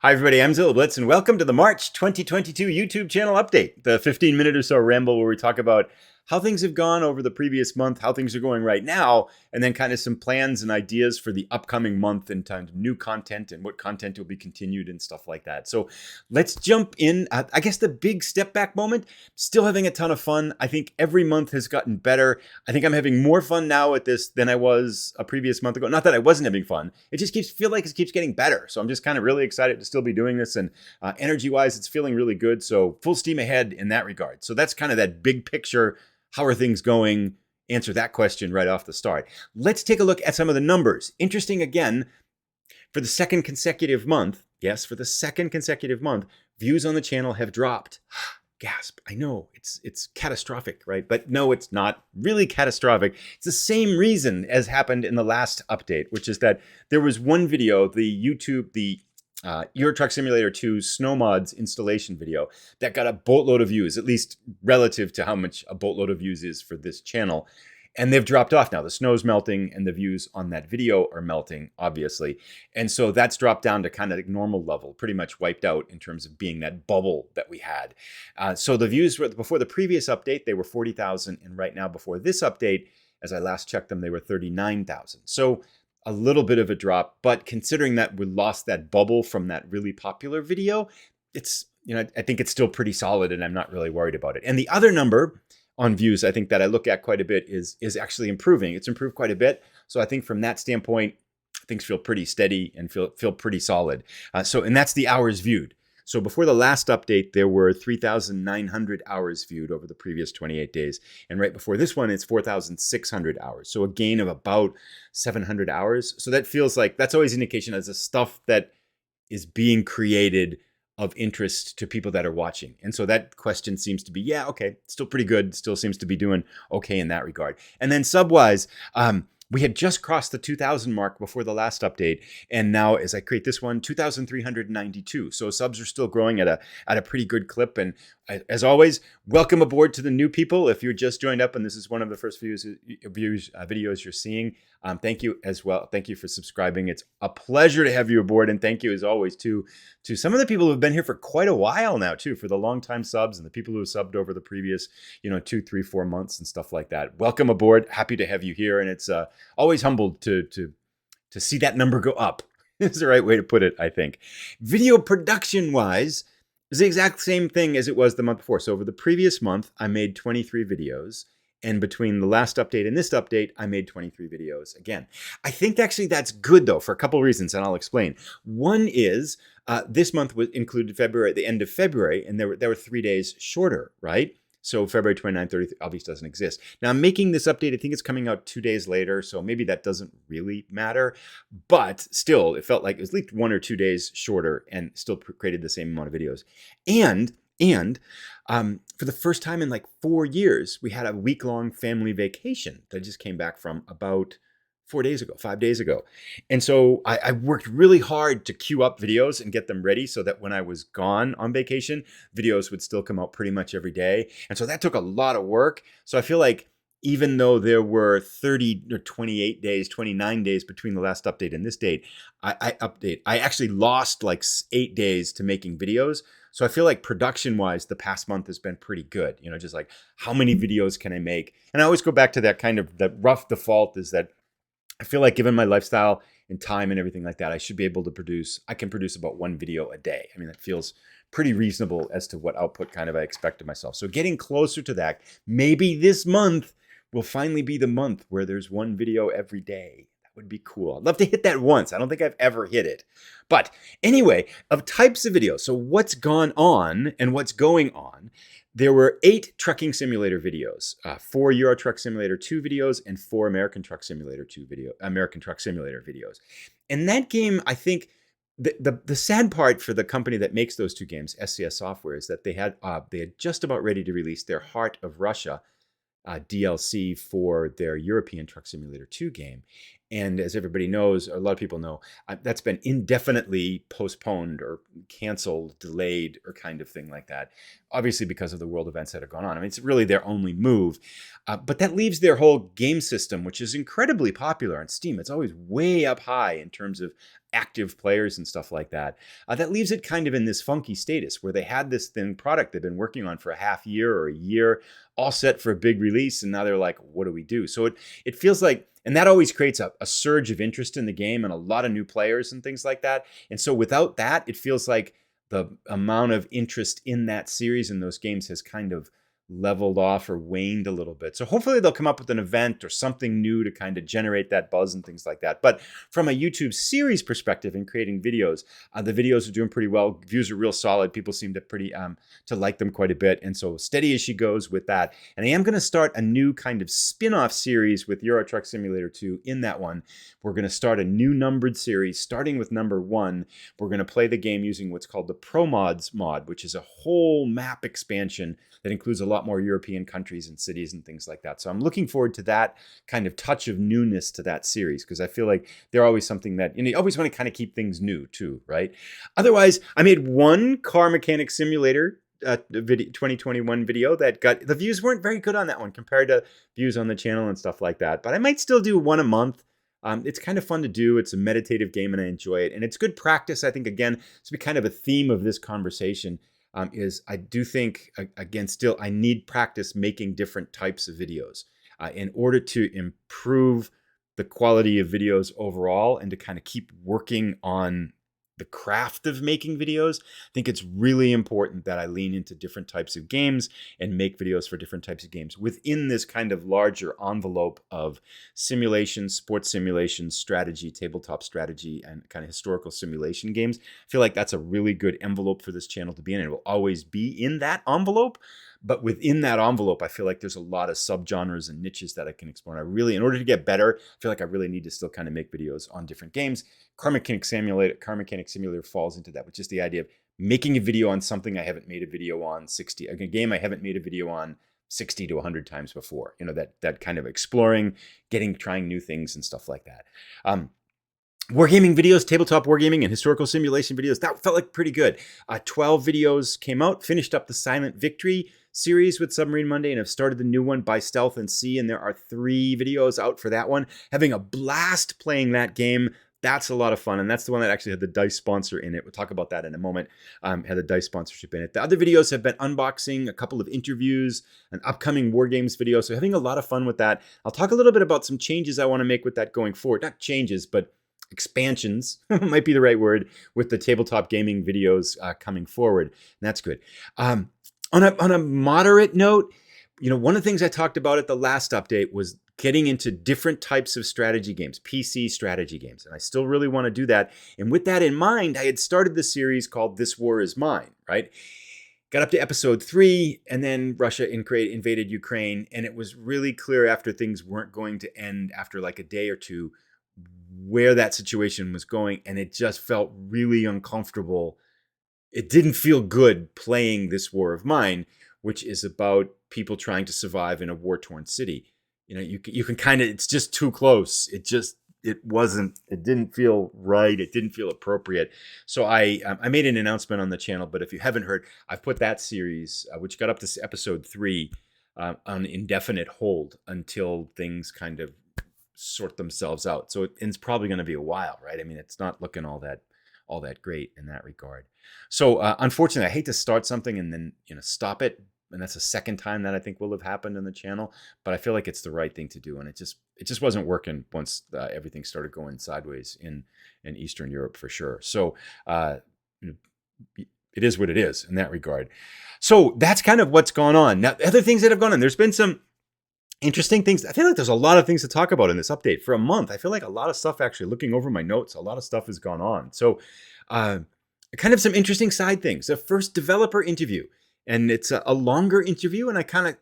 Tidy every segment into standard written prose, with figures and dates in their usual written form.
Hi everybody, I'm Zilla Blitz and welcome to the March 2022 YouTube channel update, the 15-minute or so ramble where we talk about how things have gone over the previous month, how things are going right now, and then kind of some plans and ideas for the upcoming month in terms of new content and what content will be continued and stuff like that. So let's jump in. I guess the big step back moment, still having a ton of fun. I think every month has gotten better. I think I'm having more fun now at this than I was a previous month ago. Not that I wasn't having fun. It just feel like it keeps getting better. So I'm just kind of really excited to still be doing this. And energy-wise, it's feeling really good. So full steam ahead in that regard. So that's kind of that big picture. How are things going? Answer that question right off the start. Let's take a look at some of the numbers. Interesting again, for the second consecutive month, yes, for the second consecutive month, views on the channel have dropped. Gasp. I know it's catastrophic, right? But no, it's not really catastrophic. It's the same reason as happened in the last update, which is that there was one video, the Euro Truck Simulator 2 Snow Mods installation video that got a boatload of views, at least relative to how much a boatload of views is for this channel. And they've dropped off now. The snow's melting and the views on that video are melting, obviously. And so that's dropped down to kind of normal level, pretty much wiped out in terms of being that bubble that we had. So the views were, before the previous update, they were 40,000. And right now before this update, as I last checked them, they were 39,000. So a little bit of a drop, but considering that we lost that bubble from that really popular video, it's, I think it's still pretty solid and I'm not really worried about it. And the other number on views, I think that I look at quite a bit is actually improving. It's improved quite a bit. So I think from that standpoint, things feel pretty steady and feel pretty solid. And that's the hours viewed. So before the last update, there were 3,900 hours viewed over the previous 28 days. And right before this one, it's 4,600 hours. So a gain of about 700 hours. So that feels like, that's always an indication as the stuff that is being created of interest to people that are watching. And so that question seems to be, yeah, okay, still pretty good. Still seems to be doing okay in that regard. And then sub-wise, we had just crossed the 2,000 mark before the last update. And now as I create this one, 2,392. So subs are still growing at a pretty good clip. And as always, welcome aboard to the new people. If you're just joined up and this is one of the first videos you're seeing, thank you as well. Thank you for subscribing. It's a pleasure to have you aboard. And thank you as always to some of the people who have been here for quite a while now too, for the long time subs and the people who have subbed over the previous, 2, 3, 4 months and stuff like that. Welcome aboard. Happy to have you here. And it's always humbled to see that number go up. Is the right way to put it, I think. Video production wise, is the exact same thing as it was the month before. So over the previous month, I made 23 videos. And between the last update and this update, I made 23 videos again. I think actually that's good though, for a couple of reasons, and I'll explain. One is this month included February, the end of February, and there were 3 days shorter, right? So February 29th, 30th obviously doesn't exist. Now I'm making this update, I think it's coming out 2 days later, so maybe that doesn't really matter. But still, it felt like it was at least 1 or 2 days shorter and still created the same amount of videos. And for the first time in like 4 years, we had a week-long family vacation that I just came back from about 5 days ago. And so I worked really hard to queue up videos and get them ready so that when I was gone on vacation, videos would still come out pretty much every day. And so that took a lot of work. So I feel like even though there were 30 or 28 days, 29 days between the last update and this date, I actually lost like 8 days to making videos. So I feel like production-wise, the past month has been pretty good. Just like how many videos can I make? And I always go back to that kind of, that rough default is that I feel like given my lifestyle and time and everything like that, I should be able to I can produce about 1 video a day. I mean, that feels pretty reasonable as to what output kind of I expect of myself. So getting closer to that, maybe this month will finally be the month where there's 1 video every day. That would be cool. I'd love to hit that once. I don't think I've ever hit it. But anyway, of types of videos. So what's gone on and what's going on? There were 8 trucking simulator videos, 4 Euro Truck Simulator 2 videos, and 4 American Truck Simulator videos. And that game, I think, the sad part for the company that makes those 2 games, SCS Software, is that they had just about ready to release their Heart of Russia DLC for their European Truck Simulator 2 game. And as everybody knows, or a lot of people know, that's been indefinitely postponed or canceled, delayed, or kind of thing like that. Obviously, because of the world events that have gone on. I mean, it's really their only move. But that leaves their whole game system, which is incredibly popular on Steam. It's always way up high in terms of active players and stuff like that, that leaves it kind of in this funky status where they had this thin product they've been working on for a half year or a year, all set for a big release, and now they're like, what do we do? So it feels like, and that always creates a surge of interest in the game and a lot of new players and things like that. And so without that, it feels like the amount of interest in that series and those games has kind of leveled off or waned a little bit. So hopefully they'll come up with an event or something new to kind of generate that buzz and things like that. But from a YouTube series perspective in creating videos, the videos are doing pretty well. Views are real solid. People seem to to like them quite a bit. And so steady as she goes with that. And I am going to start a new kind of spin-off series with Euro Truck Simulator 2. In that one, we're going to start a new numbered series starting with number 1. We're going to play the game using what's called the Pro Mods mod, which is a whole map expansion that includes a lot more European countries and cities and things like that. So I'm looking forward to that kind of touch of newness to that series, because I feel like they're always something that, you always want to kind of keep things new too, right? Otherwise, I made one car mechanic simulator 2021 video that got, the views weren't very good on that one compared to views on the channel and stuff like that, but I might still do one a month. It's kind of fun to do. It's a meditative game and I enjoy it. And it's good practice. I think, again, it's be kind of a theme of this conversation. Is I do think, again, still, I need practice making different types of videos in order to improve the quality of videos overall and to kind of keep working on the craft of making videos. I think it's really important that I lean into different types of games and make videos for different types of games within this kind of larger envelope of simulation, sports simulation, strategy, tabletop strategy, and kind of historical simulation games. I feel like that's a really good envelope for this channel to be in. It will always be in that envelope. But within that envelope, I feel like there's a lot of subgenres and niches that I can explore. And I really, in order to get better, I feel like I really need to still kind of make videos on different games. Car Mechanic Simulator falls into that, which is the idea of making a video on something I haven't made a video on 60, a game I haven't made a video on 60 to 100 times before. That kind of exploring, trying new things and stuff like that. Wargaming videos, tabletop wargaming, and historical simulation videos, that felt like pretty good. 12 videos came out, finished up the Silent Victory series with Submarine Monday, and have started the new one by Stealth and Sea, and there are 3 videos out for that one. Having a blast playing that game. That's a lot of fun, and that's the one that actually had the dice sponsor in it. We'll talk about that in a moment. Had the dice sponsorship in it. The other videos have been unboxing, a couple of interviews, an upcoming War Games video, so having a lot of fun with that. I'll talk a little bit about some changes I want to make with that going forward. Not changes, but expansions might be the right word, with the tabletop gaming videos coming forward, and that's good. On a moderate note, one of the things I talked about at the last update was getting into different types of strategy games, PC strategy games, and I still really want to do that. And with that in mind, I had started the series called This War Is Mine, right? Got up to episode 3, and then Russia invaded Ukraine, and it was really clear after things weren't going to end after like a day or two where that situation was going, and it just felt really uncomfortable. It didn't feel good playing This War of Mine, which is about people trying to survive in a war-torn city. You can kind of, it's just too close. It didn't feel right. It didn't feel appropriate. So I made an announcement on the channel, but if you haven't heard, I've put that series, which got up to episode 3, on indefinite hold until things kind of sort themselves out. So it's probably going to be a while, right? I mean, it's not looking all that great in that regard. So unfortunately, I hate to start something and then stop it, and that's the second time that I think will have happened in the channel. But I feel like it's the right thing to do, and it just wasn't working once everything started going sideways in Eastern Europe for sure. So it is what it is in that regard. So that's kind of what's gone on. Now, other things that have gone on, there's been some interesting things. I feel like there's a lot of things to talk about in this update. For a month, I feel like a lot of stuff, actually looking over my notes, a lot of stuff has gone on. So kind of some interesting side things. The first developer interview, and it's a longer interview, and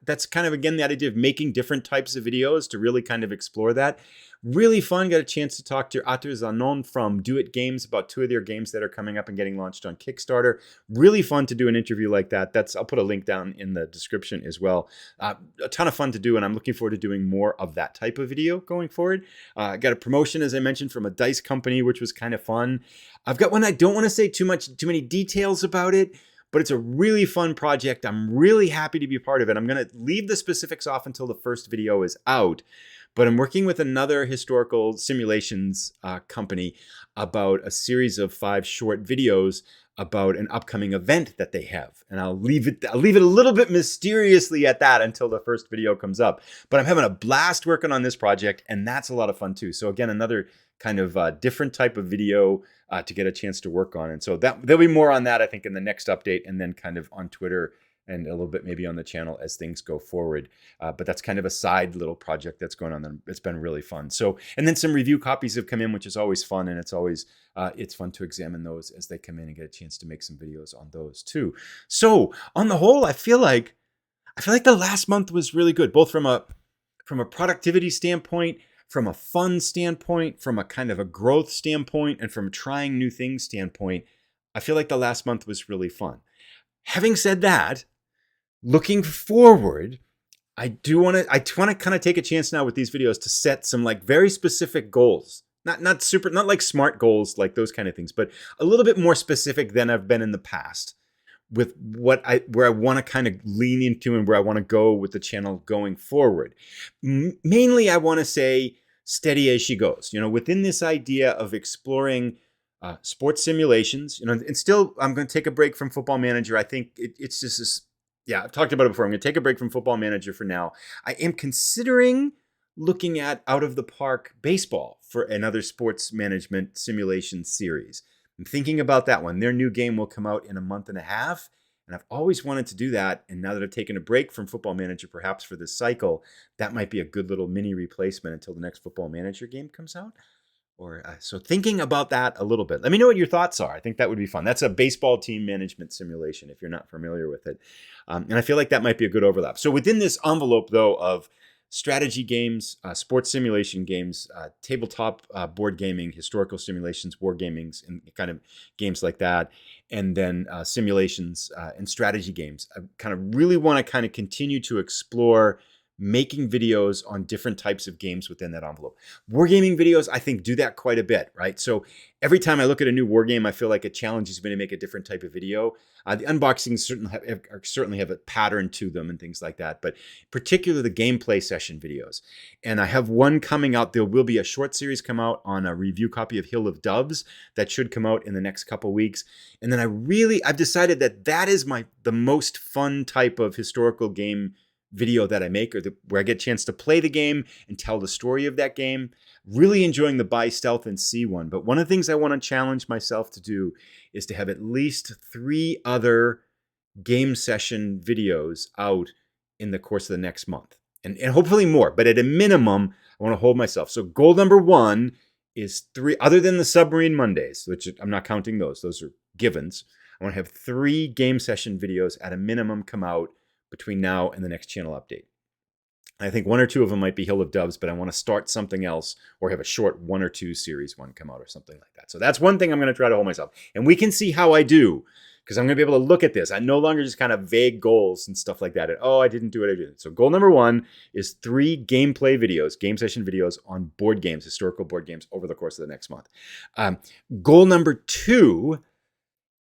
that's kind of, again, the idea of making different types of videos to really kind of explore that. Really fun. Got a chance to talk to Arthur Zanon from Do It Games about 2 of their games that are coming up and getting launched on Kickstarter. Really fun to do an interview like that. I'll put a link down in the description as well. A ton of fun to do, and I'm looking forward to doing more of that type of video going forward. Got a promotion, as I mentioned, from a dice company, which was kind of fun. I've got one I don't want to say too many details about it, but it's a really fun project. I'm really happy to be a part of it. I'm going to leave the specifics off until the first video is out. but I'm working with another historical simulations company about a series of 5 short videos about an upcoming event that they have. And I'll leave it a little bit mysteriously at that until the first video comes up. But I'm having a blast working on this project, and that's a lot of fun too. So again, another kind of different type of video to get a chance to work on. And so there'll be more on that, I think, in the next update, and then kind of on Twitter and a little bit maybe on the channel as things go forward. But that's kind of a side little project that's going on. It's been really fun. So, and then some review copies have come in, which is always fun. And it's always, it's fun to examine those as they come in and get a chance to make some videos on those too. So on the whole, I feel like the last month was really good, both from a productivity standpoint, from a fun standpoint, from a kind of a growth standpoint, and from trying new things standpoint. I feel like the last month was really fun. Having said that, looking forward, I want to kind of take a chance now with these videos to set some like very specific goals. Not like SMART goals, like those kind of things, but a little bit more specific than I've been in the past with where I want to kind of lean into and where I want to go with the channel going forward. Mainly, I want to say steady as she goes. Within this idea of exploring sports simulations, and still I'm going to take a break from Football Manager. I think it's just this. Yeah, I've talked about it before. I'm going to take a break from Football Manager for now. I am considering looking at Out of the Park Baseball for another sports management simulation series. I'm thinking about that one. Their new game will come out in a month and a half, and I've always wanted to do that. And now that I've taken a break from Football Manager, perhaps for this cycle, that might be a good little mini replacement until the next Football Manager game comes out. So thinking about that a little bit. Let me know what your thoughts are. I think that would be fun. That's a baseball team management simulation if you're not familiar with it. And I feel like that might be a good overlap. So within this envelope, though, of strategy games, sports simulation games, tabletop board gaming, historical simulations, wargamings, and kind of games like that, and then simulations and strategy games, I kind of really want to kind of continue to explore making videos on different types of games within that envelope. Wargaming videos, I think, do that quite a bit, right? So every time I look at a new wargame, I feel like it challenges me to make a different type of video. The unboxings certainly have a pattern to them and things like that, but particularly the gameplay session videos. And I have one coming out. There will be a short series come out on a review copy of Hill of Doves that should come out in the next couple weeks. And then I've decided that is the most fun type of historical game video that I make, where I get a chance to play the game and tell the story of that game. Really enjoying the buy, stealth, and see one. But one of the things I want to challenge myself to do is to have at least 3 other game session videos out in the course of the next month. And hopefully more, but at a minimum, I want to hold myself. So goal number 1 is 3, other than the Submarine Mondays, which I'm not counting those are givens. I want to have 3 game session videos at a minimum come out between now and the next channel update. I think 1 or 2 of them might be Hill of Doves, but I want to start something else or have a short 1 or 2 series one come out or something like that. So that's one thing I'm going to try to hold myself. And we can see how I do, because I'm going to be able to look at this. I no longer just kind of vague goals and stuff like that. I didn't do it. I didn't. So goal number 1 is 3 gameplay videos, game session videos on board games, historical board games over the course of the next month. Goal number 2,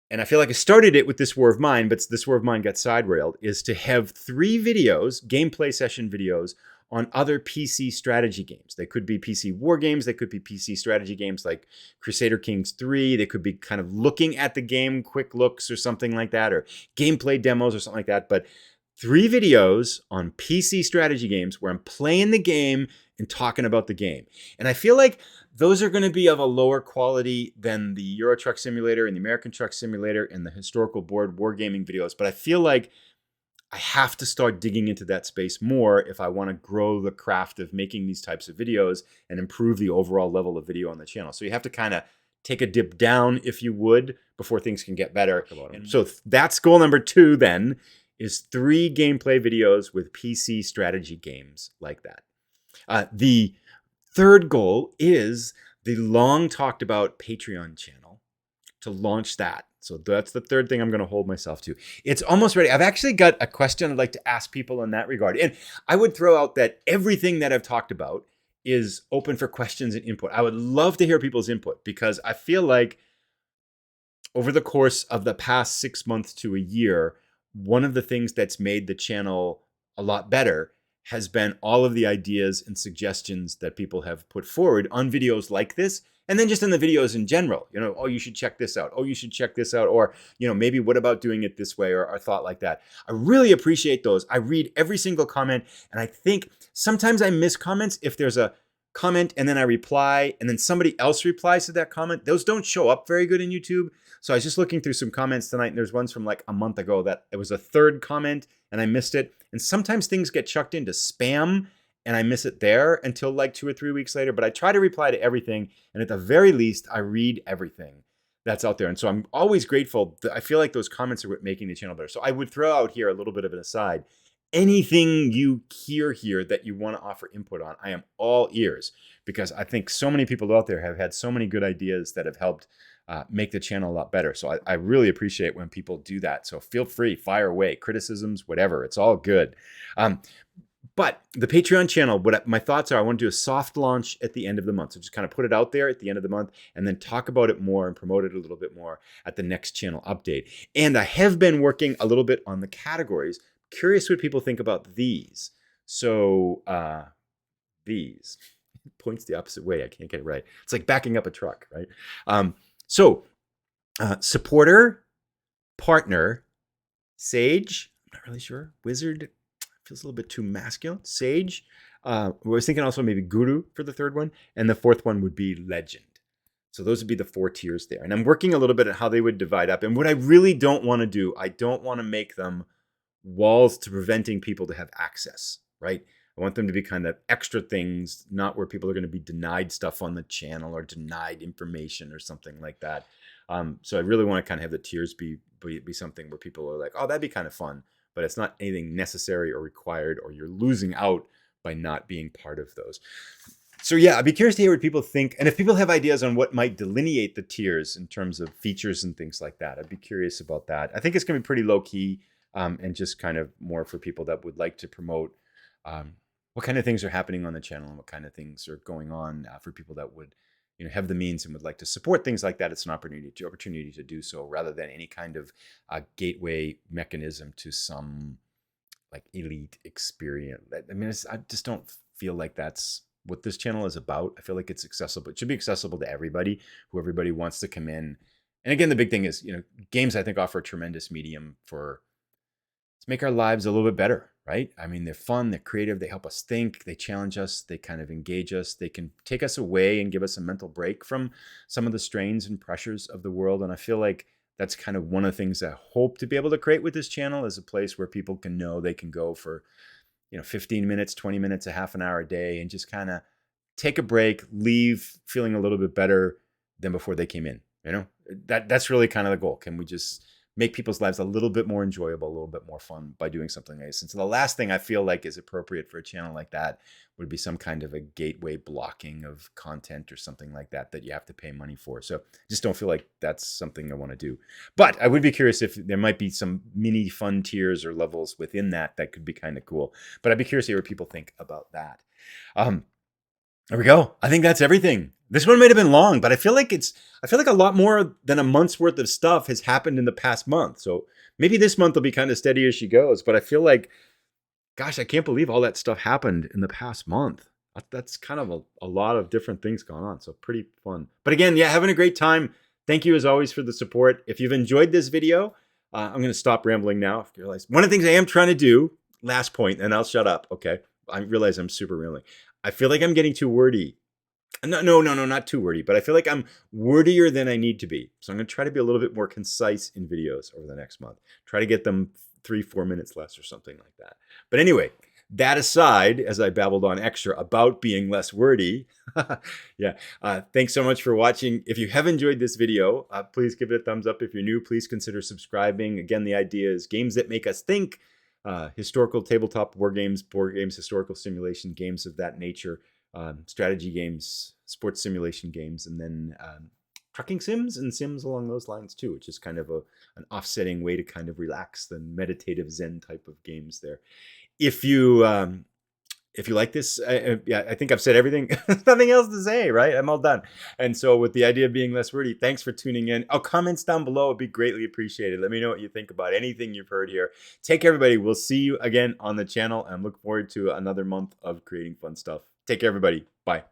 and I feel like I started it with This War of Mine, but This War of Mine got side-railed, is to have 3 videos, gameplay session videos, on other PC strategy games. They could be PC war games. They could be PC strategy games like Crusader Kings 3. They could be kind of looking at the game, quick looks or something like that, or gameplay demos or something like that. But 3 videos on PC strategy games where I'm playing the game and talking about the game. And I feel like those are going to be of a lower quality than the Euro Truck Simulator and the American Truck Simulator and the historical board wargaming videos. But I feel like I have to start digging into that space more if I want to grow the craft of making these types of videos and improve the overall level of video on the channel. So you have to kind of take a dip down, if you would, before things can get better. And so that's goal number 2 then, is 3 gameplay videos with PC strategy games like that. The third goal is the long talked about Patreon channel, to launch that. So that's the third thing I'm going to hold myself to. It's almost ready. I've actually got a question I'd like to ask people in that regard. And I would throw out that everything that I've talked about is open for questions and input. I would love to hear people's input, because I feel like over the course of the past 6 months to a year, one of the things that's made the channel a lot better has been all of the ideas and suggestions that people have put forward on videos like this. And then just in the videos in general, oh, you should check this out. Oh, you should check this out. Or, maybe what about doing it this way, or thought like that. I really appreciate those. I read every single comment. And I think sometimes I miss comments if there's a comment and then I reply and then somebody else replies to that comment. Those don't show up very good in YouTube. So I was just looking through some comments tonight, and there's ones from like a month ago that it was a third comment and I missed it. And sometimes things get chucked into spam and I miss it there until like 2 or 3 weeks later. But I try to reply to everything. And at the very least, I read everything that's out there. And so I'm always grateful. I feel like those comments are what making the channel better. So I would throw out here a little bit of an aside. Anything you hear here that you want to offer input on, I am all ears, because I think so many people out there have had so many good ideas that have helped make the channel a lot better. So I really appreciate when people do that. So feel free, fire away, criticisms, whatever. It's all good. But the Patreon channel, my thoughts are, I want to do a soft launch at the end of the month. So just kind of put it out there at the end of the month and then talk about it more and promote it a little bit more at the next channel update. And I have been working a little bit on the categories. Curious what people think about these. So these points the opposite way. I can't get it right. It's like backing up a truck, right? Supporter, partner, sage, I'm not really sure. Wizard feels a little bit too masculine. Sage. I was thinking also maybe guru for the third one. And the fourth one would be legend. So those would be the 4 tiers there. And I'm working a little bit at how they would divide up. And what I really don't want to do, I don't want to make them walls to preventing people to have access, right? I want them to be kind of extra things, not where people are going to be denied stuff on the channel or denied information or something like that. So I really want to kind of have the tiers be something where people are like, oh, that'd be kind of fun, but it's not anything necessary or required, or you're losing out by not being part of those. So yeah, I'd be curious to hear what people think. And if people have ideas on what might delineate the tiers in terms of features and things like that, I'd be curious about that. I think it's going to be pretty low key. And just kind of more for people that would like to promote what kind of things are happening on the channel and what kind of things are going on for people that would, have the means and would like to support things like that. It's an opportunity to do so, rather than any kind of gateway mechanism to some like elite experience. I mean, I just don't feel like that's what this channel is about. I feel like it's accessible. It should be accessible to everybody, who everybody wants to come in. And again, the big thing is, games I think offer a tremendous medium for make our lives a little bit better, right? I mean, they're fun, they're creative, they help us think, they challenge us, they kind of engage us, they can take us away and give us a mental break from some of the strains and pressures of the world. And I feel like that's kind of one of the things I hope to be able to create with this channel, is a place where people can know they can go for, 15 minutes, 20 minutes, a half an hour a day, and just kind of take a break, leave feeling a little bit better than before they came in. That's really kind of the goal. Can we just make people's lives a little bit more enjoyable, a little bit more fun by doing something like this? And so the last thing I feel like is appropriate for a channel like that would be some kind of a gateway blocking of content or something like that you have to pay money for. So just don't feel like that's something I want to do. But I would be curious if there might be some mini fun tiers or levels within that could be kind of cool. But I'd be curious to hear what people think about that. There we go. I think that's everything. This one might have been long, but I feel like a lot more than a month's worth of stuff has happened in the past month. So maybe this month will be kind of steady as she goes, but I feel like, gosh, I can't believe all that stuff happened in the past month. That's kind of a lot of different things going on. So pretty fun. But again, yeah, having a great time. Thank you as always for the support. If you've enjoyed this video, I'm going to stop rambling now. If you realize one of the things I am trying to do, last point, and I'll shut up. Okay. I realize I'm super rambling. I feel like I'm getting too wordy. No, not too wordy, but I feel like I'm wordier than I need to be. So I'm going to try to be a little bit more concise in videos over the next month. Try to get them 3-4 minutes less or something like that. But anyway, that aside, as I babbled on extra about being less wordy, yeah, thanks so much for watching. If you have enjoyed this video, please give it a thumbs up. If you're new, please consider subscribing. Again, the idea is games that make us think, historical tabletop war games, board games, historical simulation, games of that nature, strategy games, sports simulation games, and then trucking sims and sims along those lines too, which is kind of an offsetting way to kind of relax, the meditative Zen type of games there. If you if you like this, yeah, I think I've said everything. Nothing else to say, right? I'm all done. And so with the idea of being less wordy, thanks for tuning in. Oh, comments down below would be greatly appreciated. Let me know what you think about anything you've heard here. Take care, everybody. We'll see you again on the channel, and look forward to another month of creating fun stuff. Take care, everybody. Bye.